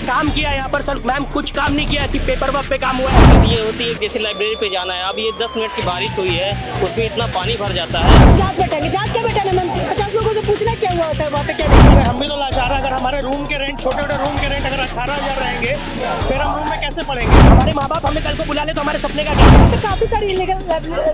काम किया यहाँ पर सर, मैम कुछ काम नहीं किया, सिर्फ पेपर वर्क पे काम हुआ है। ये होती है जैसे लाइब्रेरी पे जाना है, अब ये 10 मिनट की बारिश हुई है, उसमें इतना पानी भर जाता है। जांच बैठेंगे, जांच क्या बैठा मैम, 50 लोगों से पूछना क्या हुआ होता है वहाँ पे, क्या देखिए। हम भी तो लाचार है, अगर हमारे रूम के रेंट, छोटे छोटे रूम के रेंट अगर 18,000 रहेंगे, फिर हम रूम में कैसे पढ़ेंगे? हमारे माँ बाप हमें कल को बुला ले तो हमारे सपने का क्या? यहाँ पे काफी सारी इलीगल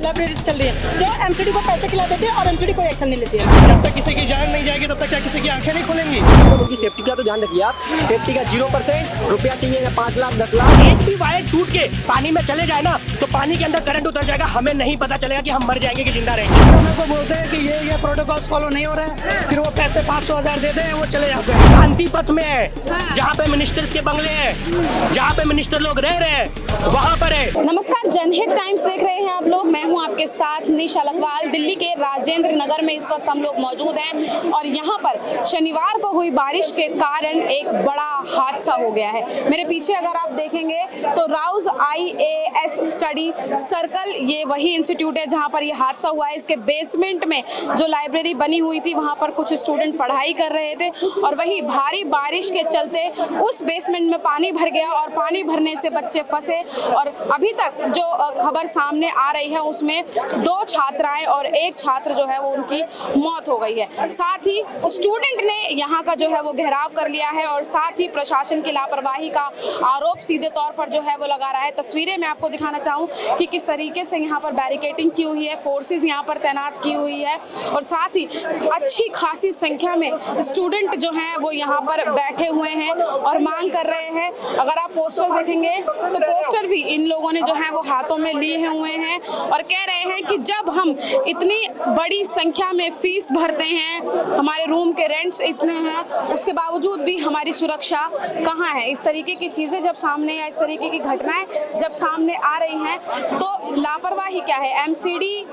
लाइब्रेरीज चल रही है जो एमसीडी को पैसे खिला देते हैं और एमसीडी कोई एक्शन नहीं लेती है। जब तक किसी की जान नहीं जाएगी तब तक क्या किसी की आंखें नहीं खुलेंगी? तो उनकी सेफ्टी का तो ध्यान रखिए आप, सेफ्टी का 0% रुपया चाहिए या 5 लाख 10 लाख। एक भी वायर टूट के पानी में चले जाए ना तो पानी के अंदर करंट उतर जाएगा, हमें नहीं पता चलेगा कि हम मर जाएंगे कि जिंदा रहेंगे। मेरे को बोलते हैं कि ये प्रोटोकॉल्स फॉलो नहीं हो रहे हैं, फिर वो पैसे 500,000 देते हैं, वो चले जाते हैं। शांति पथ में है, जहाँ पे मिनिस्टर्स के बंगले हैं, जहाँ पे मिनिस्टर लोग रह रहे हैं वहाँ पर है। नमस्कार, जनहित टाइम्स देख रहे हैं आप लोग। मैं हूं आपके साथ निशा लखवाल। दिल्ली के राजेंद्र नगर में इस वक्त हम लोग मौजूद हैं और यहां पर शनिवार को हुई बारिश के कारण एक बड़ा हादसा हो गया है। मेरे पीछे अगर आप देखेंगे तो राउज IAS स्टडी सर्कल, ये वही इंस्टीट्यूट है जहां पर ये हादसा हुआ है। इसके बेसमेंट में जो लाइब्रेरी बनी हुई थी वहां पर कुछ स्टूडेंट पढ़ाई कर रहे थे और वही भारी बारिश के चलते उस बेसमेंट में पानी भर गया और पानी भरने से बच्चे फंसे और अभी तक जो खबर सामने आ रही है उसमें 2 छात्राएं और 1 छात्र जो है वो उनकी मौत हो गई है। साथ ही स्टूडेंट ने यहाँ का जो है वो घेराव कर लिया है और साथ ही प्रशासन की लापरवाही का आरोप सीधे तौर पर जो है वो लगा रहा है। तस्वीरें मैं आपको दिखाना चाहूँ कि किस तरीके से यहाँ पर बैरिकेटिंग की हुई है, फोर्सेस यहाँ पर तैनात की हुई है और साथ ही अच्छी खासी संख्या में स्टूडेंट जो हैं वो यहाँ पर बैठे हुए हैं और मांग कर रहे हैं। अगर आप पोस्टर देखेंगे तो पोस्टर भी इन लोगों ने जो है वो हाथों में लिए हुए हैं और कह रहे हैं कि जब हम इतनी बड़ी संख्या में फीस भरते हैं, हमारे रूम के रेंट्स इतने हैं, उसके बावजूद भी हमारी सुरक्षा कहाँ है। इस तरीके की चीज़ें जब सामने या इस तरीके की घटनाएं जब सामने आ रही हैं तो लापरवाही क्या है? एमसीडी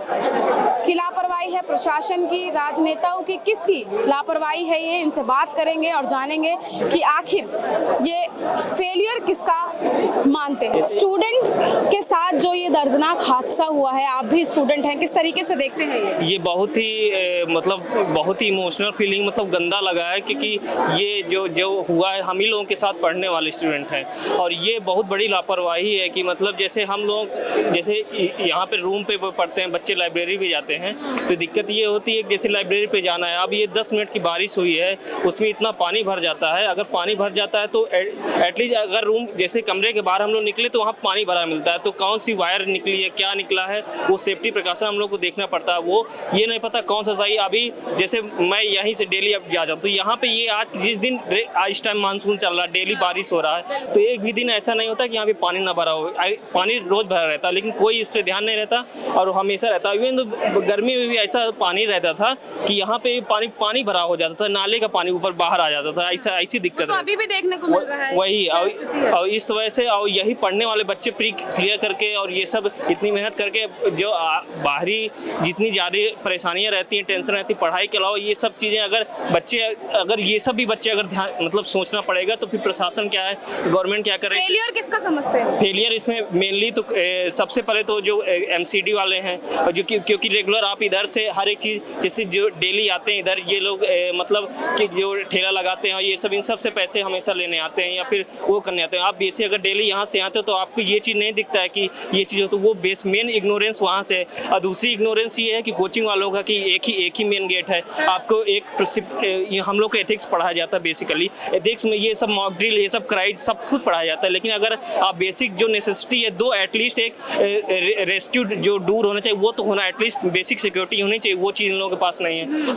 की लापरवाही है, प्रशासन की, राजनेताओं की, किसकी लापरवाही है? ये इनसे बात करेंगे और जानेंगे कि आखिर ये फेलियर किसका मानते हैं। स्टूडेंट के साथ जो ये दर्दनाक हादसा हुआ है, आप भी स्टूडेंट हैं, किस तरीके से देखते हैं ये बहुत ही इमोशनल फीलिंग, मतलब गंदा लगा है क्योंकि ये जो हुआ है हम ही लोगों के साथ पढ़ने वाले स्टूडेंट हैं और ये बहुत बड़ी लापरवाही है कि मतलब जैसे हम लोग जैसे यहाँ पे रूम पे पढ़ते हैं, बच्चे लाइब्रेरी भी जाते हैं तो दिक्कत ये होती है कि जैसे लाइब्रेरी पे जाना है, अब ये 10 मिनट की बारिश हुई है, उसमें इतना पानी भर जाता है। अगर पानी भर जाता है तो एटलीस्ट अगर रूम जैसे कमरे के बाहर हम लोग निकले तो वहाँ पानी भरा मिलता है, तो कौन सी वायर निकली है, क्या निकला है, वो सेफ्टी प्रिकॉशन हम लोग को देखना पड़ता है। वो ये नहीं पता कौन सा सही। अभी जैसे मैं यहीं से डेली अब जा जाता हूँ, यहाँ पे ये आज जिस दिन इस टाइम मानसून चल रहा है, डेली बारिश हो रहा है, तो एक भी दिन ऐसा नहीं होता कि यहाँ पे पानी ना भरा हो। पानी रोज भरा रहता है लेकिन कोई इस पर ध्यान नहीं रहता और हमेशा रहता है। इवन तो गर्मी में भी ऐसा पानी रहता था कि यहाँ पे पानी भरा हो जाता था, नाले का पानी ऊपर बाहर आ जाता था, ऐसी दिक्कत है। अभी भी देखने को मिल रहा है वही और इस वजह से और यही पढ़ने वाले बच्चे प्री क्लियर करके और ये सब इतनी मेहनत करके जो बाहरी जितनी ज़्यादा परेशानियां रहती हैं, टेंशन रहती है पढ़ाई के अलावा, ये सब चीज़ें अगर ये सब भी बच्चे अगर ध्यान मतलब सोचना पड़ेगा तो फिर प्रशासन क्या है, गवर्नमेंट क्या करे। फेलियर किसका समझते हैं? फेलियर इसमें मेनली तो सबसे पहले तो जो एमसीडी वाले हैं और जो क्योंकि रेगुलर आप इधर से हर एक चीज़ जैसे जो डेली आते हैं इधर ये लोग मतलब कि जो ठेला लगाते हैं और ये सब इन सब से पैसे हमेशा लेने आते हैं या फिर वो करने आते हैं। आप बेसी अगर डेली यहाँ से आते हो तो आपको ये चीज़ नहीं दिखता है कि ये चीज़ हो, तो वो बेस मेन इग्नोरेंस वहाँ से है। और दूसरी इग्नोरेंस ये है कि कोचिंग वालों का कि एक ही मेन गेट है। आपको हम लोग को एथिक्स पढ़ाया जाता है, बेसिकली एथिक्स में ये सब मॉक ड्रिल, ये सब क्राइज सब खुद पढ़ाया जाता है, लेकिन अगर आप बेसिक जो नेसेसिटी है दो एटलीस्ट एक रेस्क्यू जो दूर होना चाहिए वो तो होना, एटलीस्ट बेसिक सिक्योरिटी होनी चाहिए, वो चीज़ इन लोगों के पास नहीं है।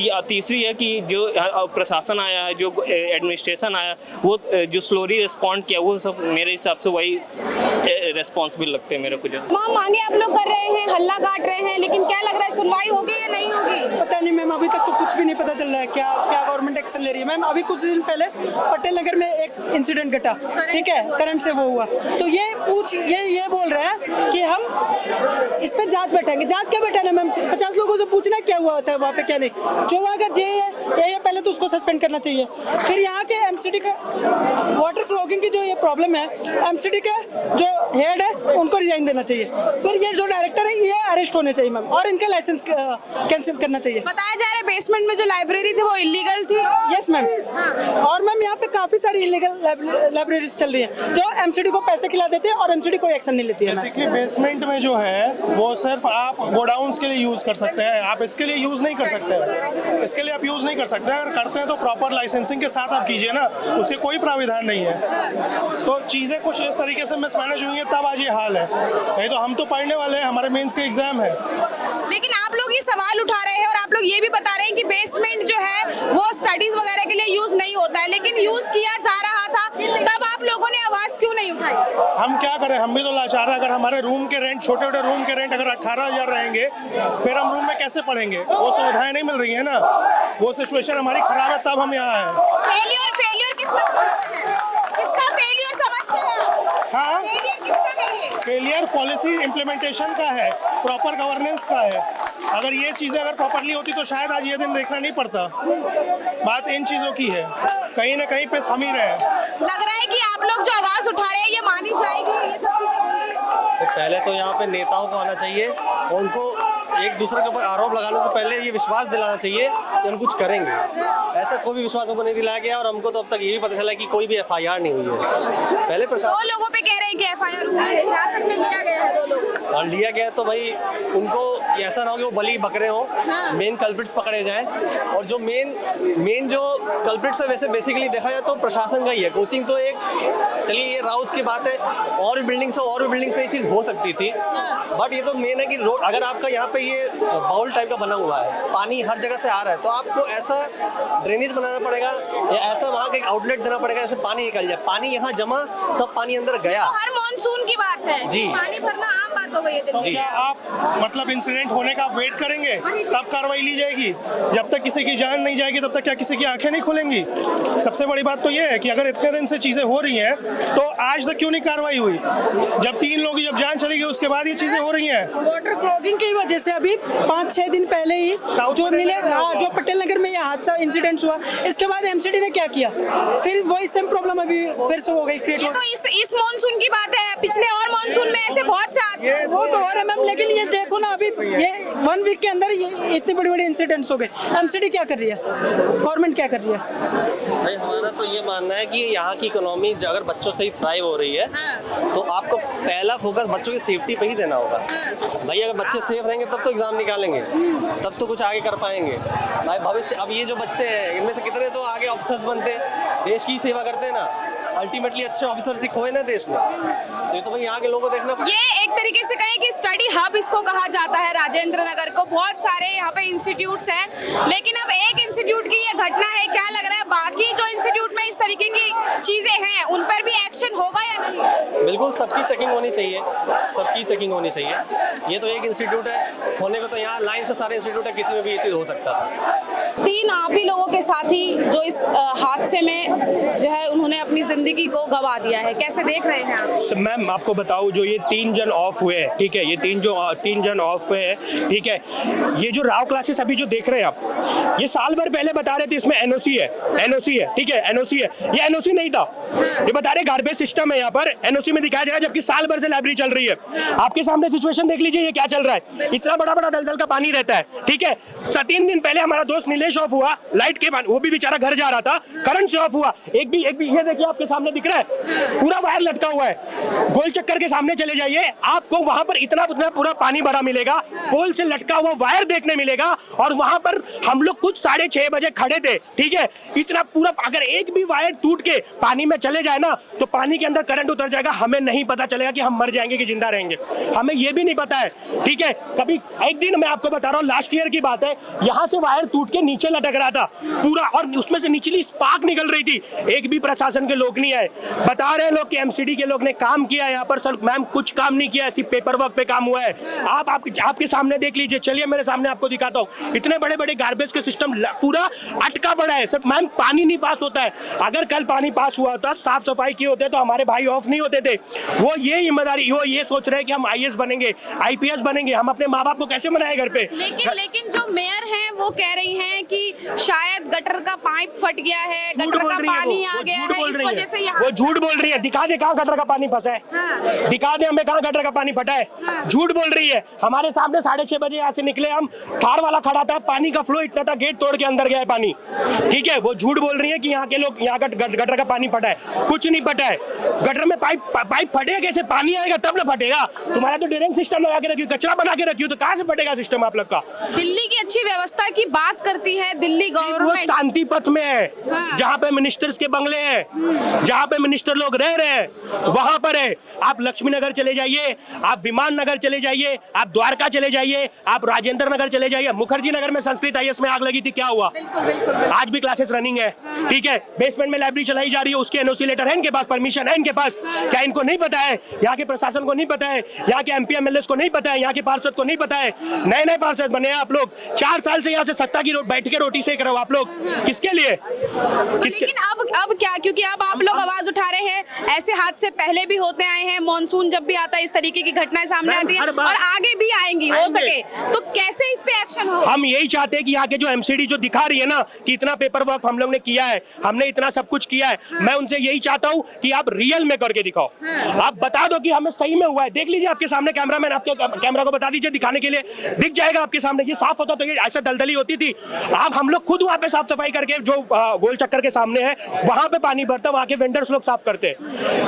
और तीसरी है कि जो प्रशासन आया है, जो एडमिनिस्ट्रेशन आया, वो जो स्लोली रिस्पॉन्ड किया, वो सब मेरे हिसाब से वही रेस्पॉन्सिबल लगते हैं मेरे को। जो मांगे आप लोग कर रहे हैं, हल्ला काट रहे हैं, लेकिन क्या लग रहा है सुनवाई होगी या नहीं होगी? पता नहीं मैम, अभी तक तो कुछ भी नहीं पता चल रहा है क्या गवर्नमेंट एक्शन ले रही है। मैम अभी कुछ दिन पहले पटेल नगर में एक इंसिडेंट घटा, ठीक है, करंट से वो हुआ, तो ये बोल रहे हैं कि हम इस पे जांच बैठेंगे। जांच क्या बैठाना मैम, 50 लोगों से पूछना क्या हुआ होता है वहाँ पे, क्या नहीं। जो वहाँ का जे है पहले तो उसको सस्पेंड करना चाहिए। फिर यहाँ के एमसीडी का वाटर क्लॉगिंग की जो जो ये प्रॉब्लम है, एमसीडी के जो हेड है उनको रिजाइन देना चाहिए, फिर ये जो डायरेक्टर है ये अरेस्ट होने चाहिए मैम, और इनका लाइसेंस कैंसिल करना चाहिए। बताया जा रहा है बेसमेंट में जो लाइब्रेरी थी वो इलीगल थी। यस मैम, और मैम यहाँ पे काफी सारी इलीगल लाइब्रेरीज चल रही है जो एमसीडी को पैसे खिला देते हैं और एमसीडी कोई एक्शन नहीं लेती है। जैसे कि बेसमेंट में जो है वो सिर्फ आप गोडाउन्स के लिए यूज कर सकते हैं, आप इसके लिए यूज नहीं कर सकते हैं, इसके लिए आप यूज नहीं कर सकते हैं। अगर करते हैं तो प्रॉपर लाइसेंसिंग के साथ आप कीजिए ना, उसके कोई प्राविधान नहीं है। तो चीजें कुछ इस तरीके से मिसमैनेज हुई हैं तब आज ये हाल है, नहीं तो हम तो पढ़ने वाले हैं, हमारे मेंस के एग्जाम है। लेकिन आप लोग ये सवाल उठा रहे हैं और आप लोग ये भी बता रहे हैं कि बेसमेंट जो है वो स्टडीज वगैरह के लिए यूज नहीं होता है, लेकिन यूज किया जा रहा था, तब आप लोगों ने आवाज क्यों नहीं उठाई? हम क्या करें, हम भी तो लाचार हैं। अगर हमारे रूम के रेंट, छोटे छोटे रूम के रेंट अगर 18,000 रहेंगे, फिर हम रूम में कैसे पढ़ेंगे? वो सुविधाएं नहीं मिल रही है ना, वो सिचुएशन हमारी खराब है, तब हम यहाँ हैं। फेलियर किसका फेलियर समझते हैं? हाँ, फेलियर किसका है ये? फेलियर पॉलिसी इम्प्लीमेंटेशन का है, प्रॉपर गवर्नेंस का है। अगर ये चीज़ें अगर प्रॉपरली होती तो शायद आज ये दिन देखना नहीं पड़ता। बात इन चीज़ों की है, कहीं ना कहीं पे हम ही रहे। लग रहा है कि आप लोग जो आवाज उठा रहे हैं ये मानी जाएगी, ये सब चीजें होंगी? तो पहले तो यहाँ पे नेताओं को आना चाहिए और उनको एक दूसरे के ऊपर आरोप लगाने से पहले ये विश्वास दिलाना चाहिए कि हम कुछ करेंगे। ऐसा कोई भी विश्वास हमको नहीं दिलाया गया और हमको तो अब तक ये भी पता चला कि कोई भी एफआईआर नहीं हुई है। पहले प्रशासन 2 लोगों पे कह रहे हैं कि एफआईआर हुई है, हिरासत में लिया गया है 2 लोग। और लिया गया तो भाई उनको ऐसा ना हो कि वो बली बकरे हो, मेन कल्प्रिट्स पकड़े जाएं। और जो मेन जो कल्प्रिट्स है वैसे बेसिकली देखा जाए तो प्रशासन का ही है। कोचिंग तो एक चलिए ये राउस की बात है, और भी बिल्डिंग्स में ये चीज़ हो सकती थी, बट ये तो मेन है कि रोड अगर आपका यहाँ पे ये बाउल टाइप का बना हुआ है, पानी हर जगह से आ रहा है, तो आपको ऐसा ड्रेनेज बनाना पड़ेगा या ऐसा वहाँ का एक आउटलेट देना पड़ेगा ऐसे पानी निकल जाए। पानी यहाँ जमा तब पानी अंदर गया। तो हर मॉनसून की बात है जी। पानी भरना आम बात हो गई है दिल्ली में। क्या आप मतलब इंसिडेंट होने का वेट करेंगे तब कार्रवाई ली जाएगी? जब तक किसी की जान नहीं जाएगी तब तक क्या किसी की आंखें नहीं खुलेंगी? सबसे बड़ी बात तो ये है कि अगर इतने दिन से चीजें हो रही हैं तो आज तक क्यों नहीं कार्रवाई हुई? जब 3 लोगों की जब जान चली गई उसके बाद ये चीजें हो रही हैं। वाटर क्लॉगिंग की वजह से अभी 5-6 दिन पहले ही जो पटेल नगर में ये हादसा इंसिडेंट हुआ, इसके बाद एमसीडी ने क्या किया, फिर वही सेम प्रॉब्लम अभी फिर से हो गई क्रिएट। ये तो इस मॉनसून की बात है, पिछले और मॉनसून में ऐसे बहुत से आते हैं। वो तो हो रहा है मैम, लेकिन ये देखो ना अभी ये 1 वीक के अंदर ये इतने बड़े इंसिडेंट्स हो गए। एमसीडी क्या कर रही है, गवर्नमेंट क्या कर रही है? भाई हमारा तो ये मानना है कि यहाँ की इकोनॉमी अगर बच्चों से ही थ्राइव हो रही है तो आपको पहला फोकस बच्चों की सेफ्टी पे ही देना होगा। भाई अगर बच्चे सेफ रहेंगे तब तो एग्जाम निकालेंगे, तब तो कुछ आगे कर पाएंगे। भाई भविष्य अब ये जो बच्चे हैं इनमें से कितने तो आगे ऑफिसर्स बनते, देश की सेवा करते हैं ना, अल्टीमेटली अच्छे ऑफिसर्स ही खोए ना देश में। तो ये तो भाई यहाँ के लोगों को देखना। ये एक तरीके से कहें कि स्टडी हब इसको कहा जाता है राजेंद्र नगर को। बहुत सारे यहाँ पे इंस्टीट्यूट्स हैं, लेकिन अब एक इंस्टीट्यूट की ये घटना है, क्या लग रहा है बाकी जो इंस्टीट्यूट में इस तरीके की चीजें हैं उन पर भी एक्शन होगा या नहीं? बिल्कुल, सबकी चेकिंग होनी चाहिए, सबकी चेकिंग होनी चाहिए। ये तो एक इंस्टीट्यूट है, होने को तो यहाँ लाइन से सारे इंस्टीट्यूट है, किसी में भी ये चीज़ हो सकता था। 3 आप ही लोगों के साथी जो इस हादसे में जो है उन्होंने अपनी जिंदगी को गंवा दिया है, कैसे देख रहे हैं आप? मैम आपको बताऊं, जो ये 3 जन ऑफ हुए हैं, ठीक है, ये 3 जन ऑफ हुए हैं, ठीक है। ये जो राव क्लासेस अभी जो देख रहे हैं आप, ये साल भर पहले बता रहे थे इसमें एनओसी है, ठीक है, एनओसी है। ये एनओसी नहीं था, ये बता रहे गार्बेज सिस्टम है, यहाँ पर एनओसी में दिखाया जाएगा, जबकि साल भर से लाइब्रेरी चल रही है। आपके सामने सिचुएशन देख लीजिए, ये क्या चल रहा है, इतना बड़ा बड़ा दलदल का पानी रहता है, ठीक है। 3 दिन पहले हमारा दोस्त नीलेश ऑफ हुआ, लाइट के पानी, वो भी बेचारा घर जा रहा था, करंट से ऑफ हुआ। एक भी ये देखिए आपके सामने दिख रहा है, पूरा वायर लटका हुआ है। गोल चक्कर के सामने चले जाइए, आपको वहां पर इतना पूरा पानी भरा मिलेगा, पोल से लटका हुआ वायर देखने मिलेगा। और वहां पर हम लोग कुछ 6:30 बजे खड़े थे, ठीक है। इतना पूरा, अगर एक भी वायर टूट के पानी में चले जाए ना तो पानी के अंदर करंट उतर जाएगा, हमें नहीं पता चलेगा कि हम मर जाएंगे कि जिंदा रहेंगे, हमें ये भी नहीं पता है, ठीक है। कभी एक दिन मैं आपको बता रहा हूँ, लास्ट ईयर की बात है, यहाँ से वायर टूट के नीचे लटक रहा था पूरा, और उसमें से निचली स्पार्क निकल रही थी। एक भी प्रशासन के लोग नहीं आए। बता रहे हैं लोग कि एमसीडी के लोग ने काम किया है यहाँ पर, सर मैम कुछ काम नहीं किया, ऐसी पेपर वर्क पे काम हुआ है। आपके सामने देख लीजिए, चलिए मेरे सामने आपको दिखाता हूँ। इतने बड़े बड़े गार्बेज के सिस्टम पूरा अटका पड़ा है सर। मैम पानी नहीं पास होता है। अगर कल पानी पास हुआ होता, साफ सफाई किए होते तो हमारे भाई ऑफ नहीं होते थे। वो ये ईमानदारी, वो ये सोच रहे हैं कि हम IAS बनेंगे, IPS बनेंगे, हम अपने माँ बाप को कैसे मनाए घर पे। लेकिन जो मेयर हैं वो कह रही हैं कि शायद गटर का पाइप फट गया है, गटर का पानी आ गया है, इस वजह से यहाँ वो झूठ बोल रही है। दिखा दे कहाँ गटर का पानी फंसा है, हाँ। दिखा दे हमें कहाँ गटर का पानी फटा है। हाँ। झूठ बोल रही है। हमारे सामने 6:30 बजे यहाँ से निकले हम, थार वाला खड़ा था, पानी का फ्लो इतना था, गेट तोड़ के अंदर गया है पानी। ठीक है, वो झूठ बोल रही है कि यहाँ के लोग, यहाँ का गटर का पानी फटा है। कुछ नहीं फटा है। गटर में पाइप फटेगा कैसे? पानी आएगा तब ना फटेगा। तुम्हारा तो ड्रेनेज सिस्टम लगा के रखियो, कचरा बना के रखियो, तो कहाँ से फटेगा सिस्टम आप लोग का? दिल्ली की अच्छी व्यवस्था की बात करती है दिल्ली वो गवर्नमेंट, शांति पथ में है, हाँ। जहाँ पे मिनिस्टर्स के बंगले हैं, जहाँ पे मिनिस्टर लोग रह रहे हैं, वहां पर है। आप लक्ष्मी नगर चले जाइए, आप विमान नगर चले जाइए, आप द्वारका चले जाइए, आप राजेंद्र नगर चले जाइए। मुखर्जी नगर में संस्कृत IAS में आग लगी थी, क्या हुआ? बिल्कुल। आज भी क्लासेस रनिंग है। ठीक है, बेसमेंट में लाइब्रेरी चलाई जा रही है, उसके NOC लेटर है इनके पास, परमिशन है इनके पास। क्या इनको नहीं पता है? यहाँ के प्रशासन को नहीं पता है, यहाँ के MP MLAs को नहीं पता है, यहाँ के पार्षद को नहीं पता है। नए पार्षद बने हैं आप लोग, 4 साल से यहाँ से सत्ता की बैठ के रोटी सेक रहे हो आप लोग। किसके लिए? लेकिन अब क्या, क्योंकि अब आप लोग आवाज उठा रहे हैं, ऐसे हादसे पहले भी होते आए हैं, मॉनसून जब भी आता है इस तरीके की घटनाएं सामने आती है और आगे भी आएंगी हो सके, तो कैसे इस पे एक्शन हो? हम यही चाहते हैं कि यहाँ के जो MCD जो दिखा रही है ना कि इतना पेपर वर्क हम लोग ने किया है, हमने इतना सब कुछ किया है, मैं उनसे यही चाहता हूँ कि आप रियल में करके दिखाओ। आप बता दो कि हमें सही में हुआ है। देख लीजिए आपके सामने, कैमरामैन आपके कैमरा को बता दीजिए, दिखाने के लिए दिख जाएगा आपके सामने। ये साफ होता तो ये ऐसा दलदली होती थी। आप हम लोग खुद वहाँ पे साफ सफाई करके, जो गोल चक्कर के सामने है वहां पे पानी भरता, वहां के वेंडर्स लोग साफ करते।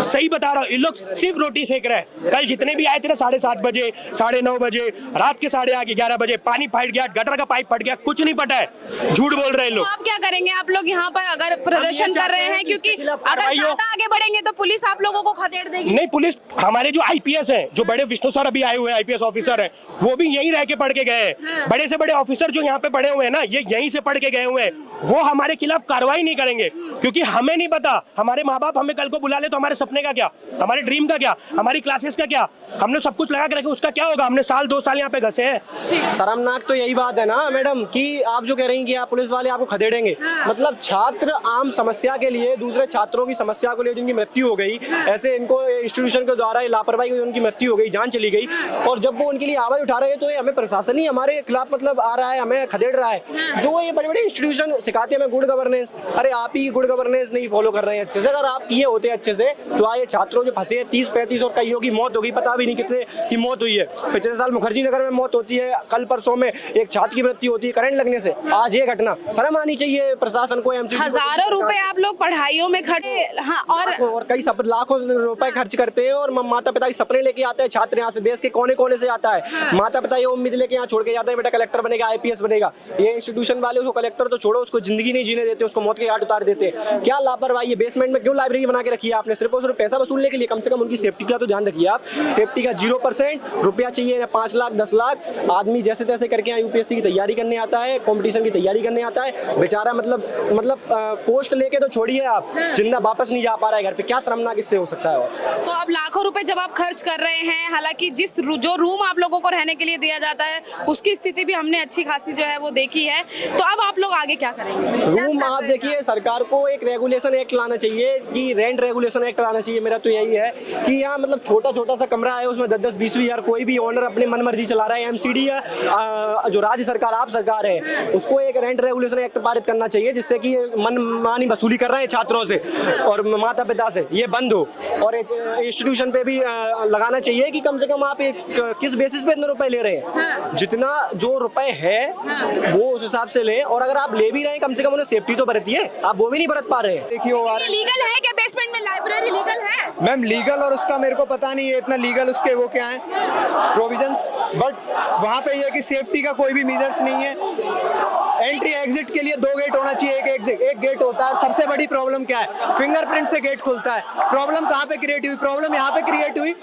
सही बता रहा हूँ, इन लोग सिर्फ रोटी सेक रहे हैं। कल जितने भी आए थे ना 7:30 बजे, 9:30 बजे, रात के 11:30 बजे, पानी फट गया, गटर का पाइप फट गया, कुछ नहीं फटा है। झूठ बोल रहे हैं लोग। आप क्या करेंगे? आप लोग यहाँ पर अगर प्रदर्शन कर रहे हैं, क्योंकि अगर ज्यादा आगे बढ़ेंगे तो पुलिस आप लोगों को खदेड़ देगी। नहीं, पुलिस, हमारे जो IPS हैं, जो बड़े विष्णु सर अभी आए हुए हैं, IPS ऑफिसर हैं, वो भी यहीं रह के पढ़ के गए हैं। बड़े से बड़े ऑफिसर जो यहाँ पे पढ़े हुए हैं ना, ये यहीं से पढ़ के गए हुए हैं। वो हमारे खिलाफ कार्रवाई नहीं करेंगे, क्योंकि हमें नहीं पता। हमारे माँ बाप हमें कल को बुला ले तो हमारे सपने का क्या, हमारे ड्रीम का क्या, हमारी क्लासेस का क्या? हमने सब कुछ लगा के रखे, उसका क्या होगा? हमने 2 साल यहाँ पे घसे हैं। शर्मनाक तो यही बात है ना मैडम, कि आप जो कह रही हैं कि आप पुलिस वाले आपको खदेड़ेंगे। मतलब छात्र आम समस्या के लिए, दूसरे छात्रों की समस्या को लिए जिनकी मृत्यु हो गई, ऐसे इनको इंस्टीट्यूशन के द्वारा लापरवाही हुई, उनकी मृत्यु हो गई, जान चली गई, और जब वो उनके लिए आवाज उठा रहे हैं तो ये हमें प्रशासन ही हमारे खिलाफ मतलब आ रहा है, हमें खदेड़ रहा है। जो ये बड़े बड़े इंस्टीट्यूशन सिखाते हैं हमें गुड गवर्नेंस, अरे आप ही गुड गवर्नेंस नहीं फॉलो कर रहे हैं अच्छे से। अगर आप किए होते अच्छे से तो आए छात्रों जो फंसे 30-35 और कईयों की मौत हो गई, पता भी नहीं कितने की मौत हुई है। पिछले साल मुखर्जी नगर में मौत होती है, कल परसों में एक छात्र की मृत्यु होती है करंट लगने से। आज ये घटना, शर्म आनी चाहिए प्रशासन को। हजारों रुपए आप लोग पढ़ाइयों में खर्चे, हाँ, और कई लाखों रुपए खर्च करते हैं, और माता पिता सपने लेके आते हैं। छात्र यहाँ से देश के कोने कोने से आता है, माता पिता ये उम्मीद लेके यहाँ छोड़ के जाते हैं, बेटा कलेक्टर बनेगा, IPS बनेगा। ये इंस्टीट्यूशन वाले उसको कलेक्टर तो छोड़ो, उसको जिंदगी नहीं जीने देते, उसको मौत के घाट उतार देते हैं। क्या लापरवाही है? बेसमेंट में क्यों लाइब्रेरी बना के रखी है आपने? सिर्फ और सिर्फ पैसा वसूलने के लिए? कम से कम उनकी सेफ्टी का तो ध्यान रखिए आप। सेफ्टी का 0% रुपया चाहिए, 5 लाख 10 लाख। आदमी जैसे तैसे करके यहाँ UPSC की तैयारी करने आता है, कंपटीशन की तैयारी करने आता है बेचारा। मतलब पोस्ट लेके तो छोड़िए आप, जिंदा वापस नहीं जा पा रहा है घर पे। क्या शर्मनाक इससे हो सकता है? और तो अब लाखों रुपए जब आप खर्च कर रहे हैं, हालांकि जो रूम आप लोगों को रहने के लिए दिया जाता है उसकी स्थिति भी हमने अच्छी खासी जो है वो देखी है, तो अब आप लोग आगे क्या करेंगे? रूम आप देखिए, सरकार को एक रेगुलेशन एक्ट लाना चाहिए कि रेंट रेगुलेशन एक्ट लाना चाहिए। मेरा तो यही है कि यहाँ मतलब छोटा सा कमरा है, उसमें 10-20 हज़ार कोई भी ओनर अपने मन मर्जी चला रहा है। MCD या जो राज्य सरकार, आप सरकार है, उसको एक रेंट रेगुलेशन एक्ट पारित करना चाहिए, जिससे कि मनमानी वसूली कर रहे हैं छात्रों से और माता पिता से, ये बंद हो। और एक इंस्टीट्यूशन पे भी लगाना चाहिए कि कम से कम आप किस बेसिस पे इतने रुपए ले रहे हैं, जितना जो रुपए है वो उस हिसाब से लें। और अगर आप ले भी रहे हैं, कम से कम उन्हें सेफ्टी तो बरतिए, आप वो भी नहीं बरत पा रहे हैं। देखिए लीगल है क्या? बेसमेंट में लाइब्रेरी लीगल है? मैम लीगल और उसका मेरे को पता नहीं है इतना, लीगल उसके वो क्या है प्रोविजंस, बट वहाँ पे ये कि सेफ्टी का कोई भी मेजर्स नहीं है। एंट्री एग्जिट के लिए 2 गेट होना चाहिए, एक गेट होता है। सबसे बड़ी प्रॉब्लम क्या है? फिंगरप्रिंट से गेट खुलता है। प्रॉब्लम कहाँ पे क्रिएट हुई? प्रॉब्लम यहाँ पे क्रिएट हुई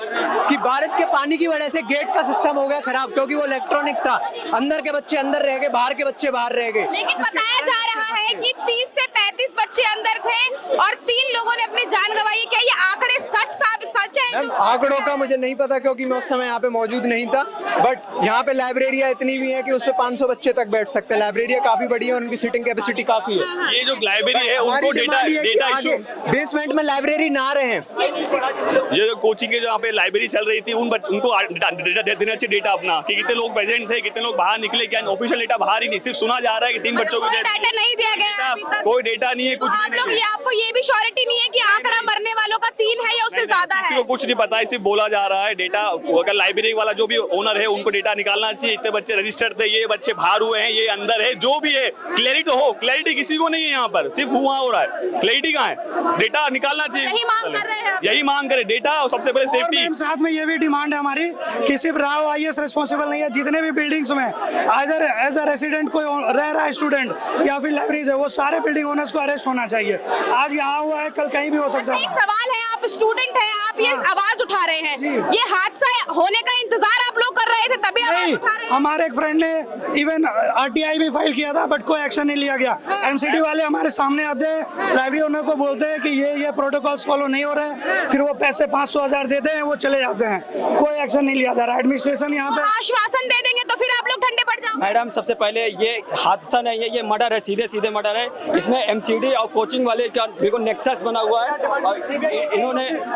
कि बारिश के पानी की वजह से गेट का सिस्टम हो गया खराब, क्योंकि वो इलेक्ट्रॉनिक था। अंदर के बच्चे अंदर रह गए, बाहर के बच्चे बाहर रह गए। लेकिन बताया जा रहा है कि 30 से 35 बच्चे अंदर थे और 3 लोगों ने अपनी जान गंवाई। क्या ये आंकड़े सच है जो आंकड़ों का मुझे नहीं पता क्योंकि मैं उस समय यहाँ पे मौजूद नहीं था, बट यहाँ पे लाइब्रेरियाँ इतनी भी हैं कि उसमें 500 बच्चे तक बैठ सकते हैं। लाइब्रेरियाँ काफी बड़ी है, उनकी सीटिंग कैपेसिटी काफी है। ये जो लाइब्रेरी है उनको डेटा इशू बेसमेंट में लाइब्रेरी ना रहे। ये जो कोचिंग के जहाँ पे लाइब्रेरी चल रही थी उनको डेटा देना चाहिए, डेटा अपना कि कितने लोग प्रेजेंट थे, कितने लोग बाहर निकले। क्या ऑफिशियल डेटा बाहर ही नहीं, सिर्फ सुना जा रहा है कि 3 बच्चों को डाटा नहीं दिया गया अभी तक। कोई डेटा नहीं है, कुछ आप लोग ये आपको ये भी श्योरिटी नहीं है कि आंकड़ा मरने वालों का 3 है या उससे ज्यादा किसी है? को कुछ नहीं पता है, सिर्फ बोला जा रहा है डेटा। अगर लाइब्रेरी वाला जो भी ओनर है उनको डेटा निकालना चाहिए, इतने बच्चे रजिस्टर्ड थे, ये बच्चे बाहर हुए हैं, ये अंदर है, जो भी है क्लैरिटी हो। क्लैरिटी किसी को नहीं है यहाँ पर, सिर्फ हुआ हो रहा है। क्लैरिटी कहाँ है? डेटा निकालना चाहिए, यही मांग कर रहे हैं। यही मांग करे डेटा और सबसे पहले सेफ्टी। साथ में ये भी डिमांड है हमारी कि सिर्फ राव आईएएस रिस्पॉन्सिबल नहीं है, जितने भी बिल्डिंग्स में आइदर एज अ रेसिडेंट कोई रह रहा है स्टूडेंट या फिर लाइब्रेरीज है, वो सारे बिल्डिंग ओनर्स को अरेस्ट होना चाहिए। आज यहाँ हुआ है, कल कहीं भी हो सकता है। एक सवाल है, आप स्टूडेंट हैं, आप ये आवाज उठा रहे हैं, ये हादसा होने का इंतजार आप लोग कर रहे थे तभी आवाज उठा रहे हैं? हमारे एक फ्रेंड ने इवन आरटीआई भी फाइल किया था, बट कोई एक्शन नहीं लिया गया। एमसीडी वाले हमारे सामने आते हैं, लाइब्रेरी ओनर को बोलते हैं कि ये प्रोटोकॉल्स फॉलो नहीं हो रहे हैं, फिर वो पैसे 500,000 देते हैं, वो चले जाते हैं, कोई एक्शन नहीं लिया जा रहा। एडमिनिस्ट्रेशन यहाँ पे आश्वासन दे देंगे तो फिर आप लोग ठंडे पड़ जाओगे। मैडम सबसे पहले ये हादसा नहीं है, ये मर्डर है, सीधे सीधे मर्डर है। इसमें एमसीडी और कोचिंग वाले का बिल्कुल नेक्सस बना हुआ है और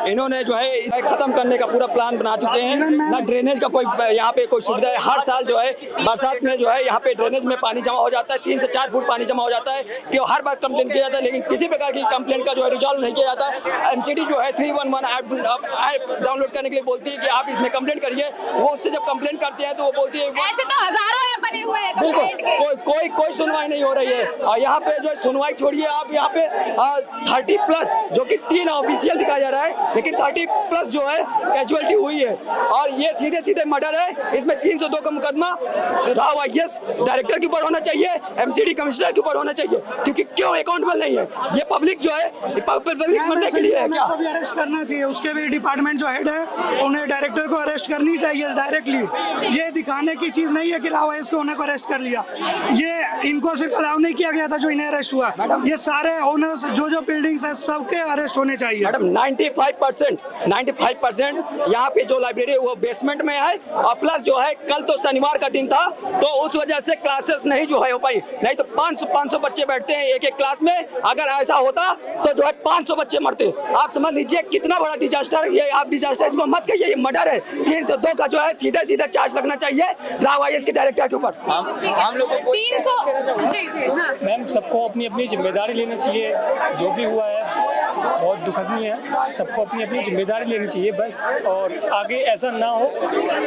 इन्होंने जो है इसे खत्म करने का पूरा प्लान बना चुके हैं। ना ड्रेनेज का कोई यहाँ पे कोई सुविधा है। हर साल जो है बरसात में जो है यहाँ पे ड्रेनेज में पानी जमा हो जाता है, 3 से 4 फुट पानी जमा हो जाता है कि हर बार कंप्लेन किया जाता है, लेकिन किसी प्रकार की कंप्लेंट का जो है रिजॉल्व नहीं किया जाता है। एमसीडी जो है 311 ऐप डाउनलोड करने के लिए बोलती है कि आप इसमें कंप्लेंट करिए। वो उससे जब कंप्लेंट करते हैं तो वो बोलती है ऐसे तो हजारों ऐप बने हुए हैं बिल्कुल कंप्लेंट के। कोई सुनवाई नहीं हो रही है। और यहाँ पे जो है सुनवाई छोड़िए, आप यहाँ पे 30+ जो कि 3 ऑफिशियल दिखाया जा रहा है, लेकिन 30+ जो है कैजुअलिटी हुई है और ये सीधे सीधे मर्डर है। इसमें 302 का मुकदमा राव आईएएस डायरेक्टर के ऊपर होना चाहिए, एमसीडी कमिश्नर के ऊपर होना चाहिए, क्योंकि क्यों अकाउंटेबल नहीं है। ये पब्लिक जो है पब्लिक मरने के लिए है क्या? भी अरेस्ट करना चाहिए, उसके भी डिपार्टमेंट जो हेड है उन्हें डायरेक्टर को अरेस्ट करनी चाहिए डायरेक्टली। ये दिखाने की चीज नहीं है कि राव आईएएस को उन्हें को अरेस्ट कर लिया, ये इनको सिर्फ अलाउ नहीं किया गया था जो इन्हें अरेस्ट हुआ। ये सारे ओनर्स जो बिल्डिंग्स है सबके अरेस्ट होने चाहिए। मैडम 95% यहाँ पे जो लाइब्रेरी वो बेसमेंट में है और प्लस जो है कल तो शनिवार का दिन था तो उस वजह से क्लासेस नहीं जो है हो पाई, नहीं तो 500 बच्चे बैठते हैं एक क्लास में। अगर ऐसा होता तो जो है 500 बच्चे मरते। आप समझ लीजिए कितना बड़ा डिजास्टर ये। आप डिजास्टर इसको मत कहिए, ये मर्डर है। 302 का जो है सीधे चार्ज लगना चाहिए राव आईएएस के डायरेक्टर के ऊपर। हम लोग 300 जी हाँ। मैम सबको अपनी अपनी जिम्मेदारी लेनी चाहिए, जो भी हुआ है बहुत दुखनीय है, सबको अपनी अपनी जिम्मेदारी लेनी चाहिए बस। और आगे ऐसा ना हो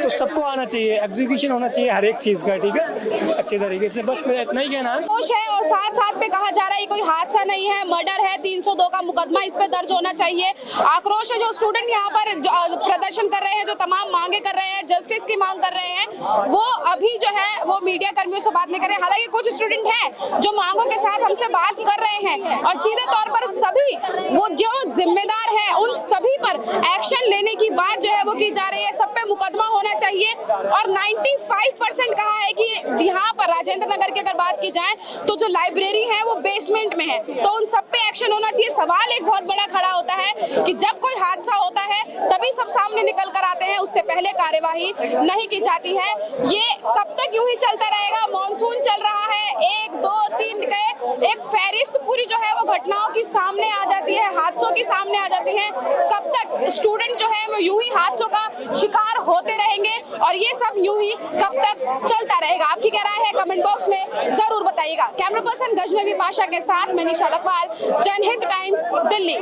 तो सबको आना चाहिए, एग्जीक्यूशन होना चाहिए हर एक चीज़ का, ठीक है, अच्छे तरीके से। बस मेरा इतना ही कहना है। आक्रोश है और साथ पे कहा जा रहा है ये कोई हादसा नहीं है, मर्डर है। 302 का मुकदमा इस पे दर्ज होना चाहिए। आक्रोश है, जो स्टूडेंट यहाँ पर प्रदर्शन कर रहे हैं, जो तमाम मांगे कर रहे हैं, जस्टिस की मांग कर रहे हैं, वो अभी जो है वो मीडिया कर्मियों से बात नहीं कर रहे हैं। हालांकि कुछ स्टूडेंट हैं जो मांगों के साथ हमसे बात कर रहे हैं और सीधे तौर पर सभी वो जो जिम्मेदार है उन सभी पर एक्शन लेने की बात जो है वो की जा रही है। सब पे मुकदमा होना चाहिए और 95% कहा है कि यहाँ पर राजेंद्र नगर की अगर बात की जाए तो जो लाइब्रेरी है वो बेसमेंट में है, तो उन सब पे एक्शन होना चाहिए। सवाल एक बहुत बड़ा खड़ा होता है कि जब कोई हादसा होता है तभी सब सामने निकल कर आते हैं, उससे पहले कार्यवाही नहीं की जाती है। ये कब तक यूं ही चलता रहेगा? मॉनसून चल रहा है, 1 2 3 के एक फहरिस्त पूरी जो है वो घटनाओं की सामने आ जाती है, हादसों की सामने आ जाती हैं। कब तक स्टूडेंट जो है वो यूं ही हादसों का शिकार होते रहेंगे और ये सब यूं ही कब तक चलता रहेगा? आपकी क्या राय है कमेंट बॉक्स में जरूर बताइएगा। कैमरा पर्सन गजनवी पाशा के साथ मैं निशा लखवाल, जनहित टाइम्स, दिल्ली।